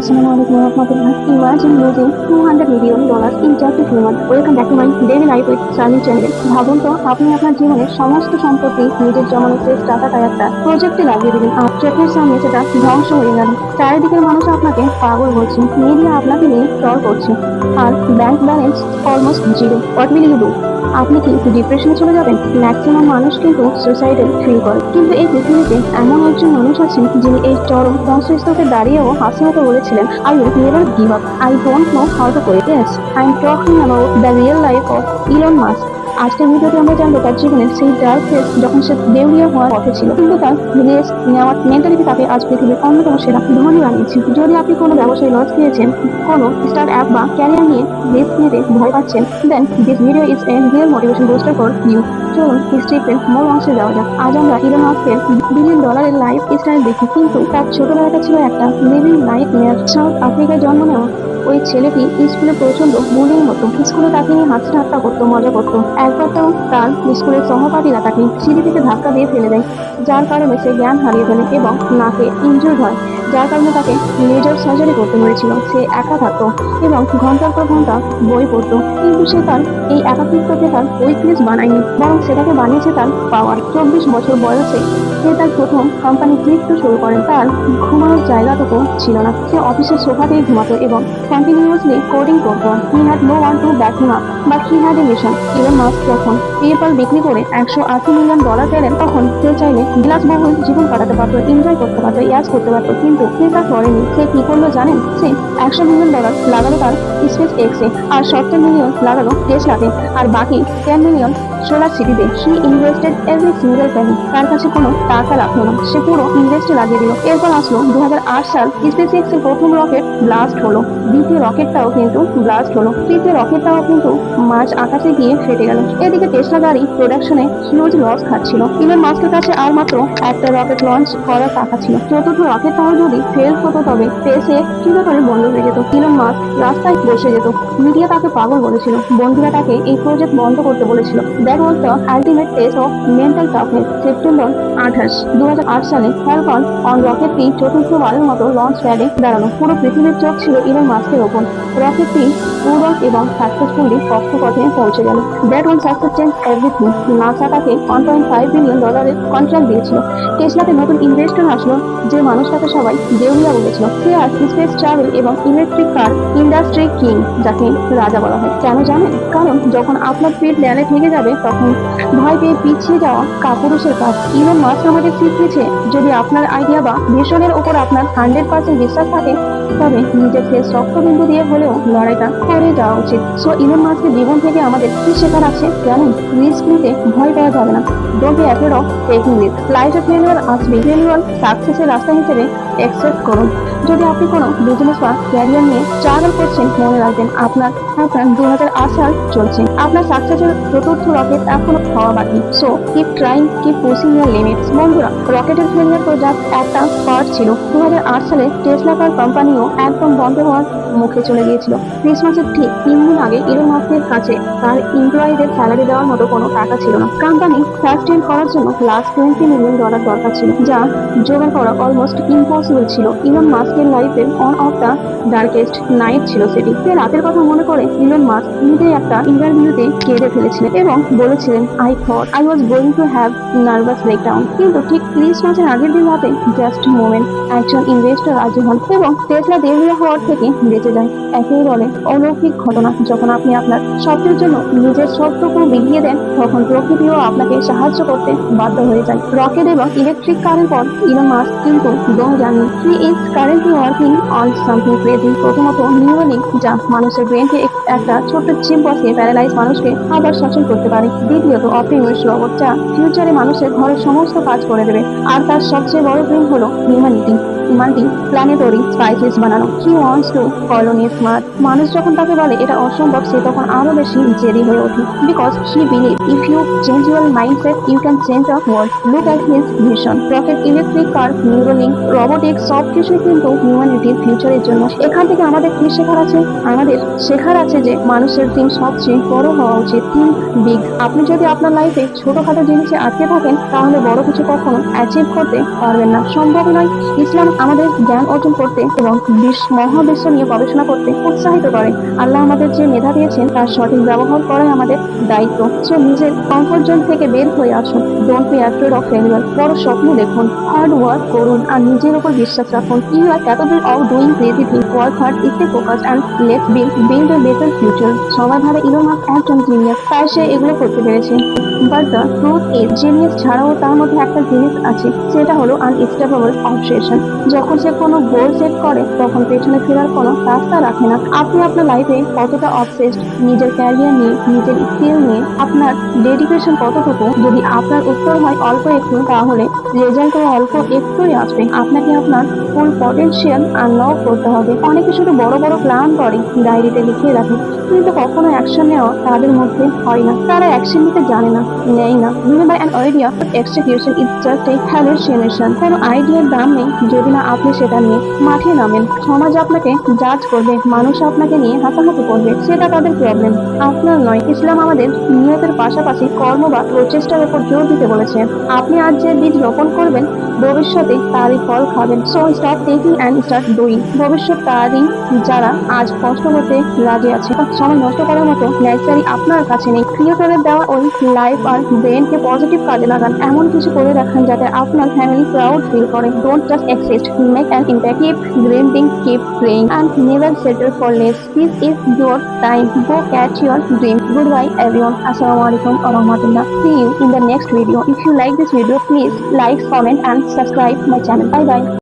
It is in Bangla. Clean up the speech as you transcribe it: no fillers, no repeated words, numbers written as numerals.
Assalamualaikum warahmatullahi. Imagine losing $200 million in just a few months. Welcome back to my daily life with Charlie channel. ভাবুন তো আপনি আপনার জীবনের সমস্ত সম্পত্তি নিজের জমানো শেষ টাকাটায় একটা প্রজেক্টে লাগিয়ে দিলেন আর চোখের সামনে সেটা ধ্বংস হয়ে গেল। চারিদিকের মানুষ আপনাকে পাগল বলছে, মিডিয়া আপনাকে নিয়ে ট্রল করছে, আর bank balance almost zero. What will you do? আপনি কি ডিপ্রেশনে চলে যাবেন? ম্যাক্সিমাম মানুষ কিন্তু সুইসাইডাল ফিল করে, কিন্তু এই পৃথিবীতে এমন একজন মানুষ আছেন যিনি এই চরম ধ্বংসস্তূপে দাঁড়িয়েও হাসি মতো বলেছিলেন, I will never give up, I don't know how to quit. Yes, I am talking about the real life of Elon Musk. আজকের ভিডিওতে আমরা জানবো তার জীবনের সেই ডার্ক ফেজ যখন সে দেউলিয়া হওয়ার পথে ছিল, কিন্তু তার রিস্ক নেওয়ার মেন্টালিটি তাকে আজ পৃথিবীর অন্যতম সেরা ধনী বানিয়েছে। যদি আপনি কোনো ব্যবসায় লস খেয়েছেন, কোনো স্টার্ট অ্যাপ বা ক্যারিয়ার নিয়ে রিস্ক নিতে ভয় পাচ্ছেন, then this video is a real motivation booster for you. চলুন হিস্ট্রিতে মূল অংশে যাওয়া যাক। আজ আমরা ইলন মাস্কের $1 বিলিয়ন লাইফ স্টাইল দেখি, কিন্তু তার ছোটবেলাটা ছিল একটা লিভিং নাইট মেয়ার। সাউথ আফ্রিকায় জন্ম নেওয়া ওই ছেলেটি স্কুলে প্রচন্ড বুলিং হতো। স্কুলে তাকে নিয়ে হাসি ঠাট্টা করতো, মজা করতো। একবার তো তার স্কুলের সহপাঠীরা তাকে সিঁড়ি থেকে ধাক্কা দিয়ে ফেলে দেয়, যার কারণে সে জ্ঞান হারিয়ে ফেলে এবং নাকে ইনজুর্ড হয়, যার কারণে তাকে মেজর সার্জারি করতে হয়েছিল। সে একা থাকতো এবং ঘন্টার পর ঘন্টা বই পড়তো, কিন্তু সে তার এই একাকিত্বকে তার উইকনেস বানায়নি, বরং সেটাকে বানিয়েছে তার পাওয়ার। 24 বছর বয়সে সে তার প্রথম কোম্পানি ক্রিপ্টো শুরু করেন। তার ঘুমানোর জায়গাটুকু ছিল না, সে অফিসের সোফাতেই ঘুমাতো এবং কন্টিনিউয়াসলি কোডিং করতো। He had no one to back him up, but he had a mission. Elon Musk যখন পেপাল বিক্রি করে $180 মিলিয়ন পেলেন, তখন সে চাইলে বিলাসবহুল জীবন কাটাতে পারতো, এনজয় করতে পারতো, ইয়াজ করতে পারতো, কিন্তু সে তা করেনি। সে কি করলো জানেন? সে $100 মিলিয়ন লাগালো তার স্পেস এক্সে, আর 70 মিলিয়ন লাগালো টেসলাতে, আর বাকি 10 মিলিয়ন সোলার সিটিতে। She invested every single penny. তার কাছে কোনো টাকা রাখলো না, সে পুরো ইনভেস্টে লাগিয়ে দিল। এরপর আসলো 2008 সাল। স্পেস এক্সের প্রথম রকেট ব্লাস্ট হলো, দ্বিতীয় রকেটটাও কিন্তু ব্লাস্ট হলো, তৃতীয় রকেটটাও কিন্তু মাঝ আকাশে গিয়ে ফেটে গেল। এদিকে টেসলা গাড়ি প্রোডাকশনে হিউজ লস খাচ্ছিল। ইলন মাস্কের কাছে আর মাত্র একটা রকেট লঞ্চ করার টাকা ছিল। চতুর্থ রকেটটাও যদি ফেল হতো তবে স্পেসে চিরতরে বন্ধ হয়ে যেত। ইলন মাস্ক রাস্তায় বসে যেত। মিডিয়া তাকে পাগল বলেছিল, বন্ধুরা তাকে এই প্রজেক্ট বন্ধ করতে বলেছিল। That was the ultimate test of mental toughness. September 28, 2008 সালে ফ্যালকন অন রকেটটি চতুর্থবারের মতো লঞ্চ প্যাডে দাঁড়ানো। পুরো পৃথিবীর চোখ ছিল ইলন মাস্কের ওপর। রকেটটি উড়াল এবং সাকসেসফুলি কক্ষপথে পৌঁছে গেল। That one success change everything. NASA তাকে $1.5 বিলিয়ন কন্ট্রাক্ট দিয়েছিল। টেসলাতে নতুন ইনভেস্টর আসলো, যে মানুষটাকে সবাই দেউলিয়া বলেছিল। সে আর স্পেস ট্রাভেল এবং ইলেকট্রিক কার ইন্ডাস্ট্রি কিং, যাকে রাজা বলা হয়। কেন জানেন? কারণ যখন আপনার পেট দেয়ালে ঠেকে যাবে, তখন ভয় পেয়ে পিছিয়ে যাওয়া কাপুরুষের কাজ। ইলন মাস্ক আমাদের শিখিয়েছে, যদি আপনার আইডিয়া বা ভিশনের ওপর আপনার 100% বিশ্বাস থাকে, তবে নিজের শেষ রক্তবিন্দু দিয়ে হলেও লড়াইটা করে যাওয়া উচিত। সো ইলন মাস্কের জীবন থেকে আমাদের কি শেখার আছে জানেন? রিস্ক নিতে ভয় পাওয়া যাবে না। Don't be afraid of taking risk. লাইফে ফেলিওর আসবে, ফেলিওর সাকসেসের রাস্তা হিসেবে অ্যাকসেপ্ট করুন। যদি আপনি কোনো বিজনেস বা ক্যারিয়ার নিয়ে স্ট্রাগল করছেন, মনে রাখবেন আপনার 2008 সাল চলছে। আপনার সাকসেসের চতুর্থ রকেট এখনো হওয়া বাকি। So keep trying, keep pushing your limits. বন্ধুরা, রকেটের ফেলিওর তো জাস্ট একটা পার্ট ছিল। 2008 সালে টেসলা কার কোম্পানিও একদম বন্ধ হওয়ার মুখে চলে গিয়েছিল। ক্রিসমাসের ঠিক 3 দিন আগে ইলন মাস্কের কাছে তার এমপ্লয়ীদের স্যালারি দেওয়ার মতো কোনো টাকা ছিল না। কোম্পানি সাস্টেইন করার জন্য লাস্ট $20 মিলিয়ন দরকার ছিল, যা জোগাড় করা অলমোস্ট ইম্পসিবল ছিল। ইলন মাস্কের লাইফের on of the darkest night ছিল সেটি। সে রাতের কথা মনে করে ইলন মাস্ক নিজেই একটা ইন্টারভিউতে কেঁদে ফেলেছিলেন এবং বলেছিলেন, I thought I was going to have nervous breakdown. কিন্তু ঠিক 30 মাসের আগের দিন রাতে, জাস্ট মোমেন্ট, একজন ইনভেস্টর রাজি হন এবং টেসলা দেউলিয়া হওয়ার থেকে বেঁচে যায়। একেই বলে অলৌকিক ঘটনা। যখন আপনি আপনার স্বপ্নের জন্য নিজের সবটুকু বিলিয়ে দেন, তখন প্রকৃতিও আপনাকে সাহায্য করতে বাধ্য হয়ে যায়। রকেট এবং ইলেকট্রিক কারের পর ইলন মাস্ক কিন্তু দম জানেন। He is currently working on something crazy. প্রথমত নিউরোলিঙ্ক, যা মানুষের ব্রেনকে একটা ছোট্ট চিপ বসিয়ে প্যারালাইজ মানুষকে আবার সচল করতে পারে। দ্বিতীয়ত অপটিমাস রোবট, যা ফিউচারে মানুষের ঘরের সমস্ত কাজ করে দেবে। আর তার সবচেয়ে বড় ড্রিম হলো মাল্টি প্ল্যানেটরি স্পাইসেস বানানো। He wants to colony smart. মানুষ যখন তাকে বলে এটা অসম্ভব, সে তখন আরো বেশি জেদি হয়ে ওঠে। Because he believe if you change your mindset, you can change the world. Look at his vision. Rocket, electric car, Neuralink, robotics, সবকিছুই কিন্তু হিউম্যানিটির ফিউচারের জন্য। এখান থেকে আমাদের কি শেখার আছে? আমাদের শেখার আছে যে মানুষের ড্রিম সবচেয়ে বড় হওয়া উচিত। Think big. আপনি যদি আপনার লাইফে ছোটখাটো জিনিসে আটকে থাকেন, তাহলে বড় কিছু কখনো অ্যাচিভ করতে পারবেন না, সম্ভব নয়। ইসলাম আমাদের জ্ঞান অর্জন করতে এবং মহাবিশ্ব নিয়ে গবেষণা করতে উৎসাহিত করে। আল্লাহ আমাদের যে মেধা দিয়েছেন তার সঠিক ব্যবহার করাই আমাদের দায়িত্ব। সো নিজের কমফোর্ট জোন থেকে বের হয়ে আসুন। Don't be afraid of failure. বড় স্বপ্ন দেখুন, হার্ড ওয়ার্ক করুন আর নিজের উপর বিশ্বাস রাখুন। You are capable of doing crazy things. Work hard, stay focused and let's build a better future. সবাই ভাবে ইলন মাস্ক একজন জিনিয়াস, তাই সে এগুলো করতে পেরেছে। But the truth is genius ছাড়াও তার মধ্যে একটা জিনিস আছে, সেটা হলো আনস্টেপেবল অবসেশন। যখন সে কোনো গোল সেট করে তখন পেছনে ফেরার কোনো রাস্তা রাখে না। আপনি আপনার লাইফে কতটা অবসেসড, নিজের ক্যারিয়ার নিয়ে, নিজের স্কিল নিয়ে আপনার ডেডিকেশন কতটুকু? যদি আপনার উত্তর হয় অল্প একটু, তাহলে রেজাল্টও অল্প একটুই আসবে। আপনাকে আপনার ফুল পটেনশিয়াল আনলক করতে হবে। অনেকে শুধু বড় বড় প্ল্যান করে, ডায়েরিতে লিখে রাখে, কিন্তু কখনো অ্যাকশন নেওয়া তাদের মধ্যে হয় না। তারা অ্যাকশন নিতে জানে না, নেয় না। Remember, an idea execution is just a hallucination. কোনো আইডিয়ার দাম নেই যদি না আপনি সেটা নিয়ে মাঠে নামেন। সমাজ আপনাকে জাজ করবে, মানুষ আপনাকে নিয়ে হাসাহাসি করবে, সেটা তাদের প্রবলেম, আপনার নয়। ইসলাম আমাদের নিয়তের পাশাপাশি কর্ম বা প্রচেষ্টার উপর জোর দিতে বলেছে। আপনি আজ যে বীজ রোপণ করবেন, ভবিষ্যতে তারই ফল খাবেন। So stop taking and start doing. ভবিষ্যৎ তারই যারা আজ কষ্ট করতে রাজি আছে। সময় নষ্ট করার মতো ন্যাচারি আপনার কাছে নেই। ক্রিয়েটরের দেওয়া ওই লাইফ আর ব্রেনকে পজিটিভ কাজে লাগান। এমন কিছু করে দেখান যাতে আপনার ফ্যামিলি প্রাউড ফিল করে। Don't just exist, make an impact. Keep dreaming, keep praying, and never settle for less. This is your time. Go catch your dream. Goodbye everyone. Assalamualaikum warahmatullah. See you in the next video. If you like this video, please like, comment and subscribe my channel. Bye bye.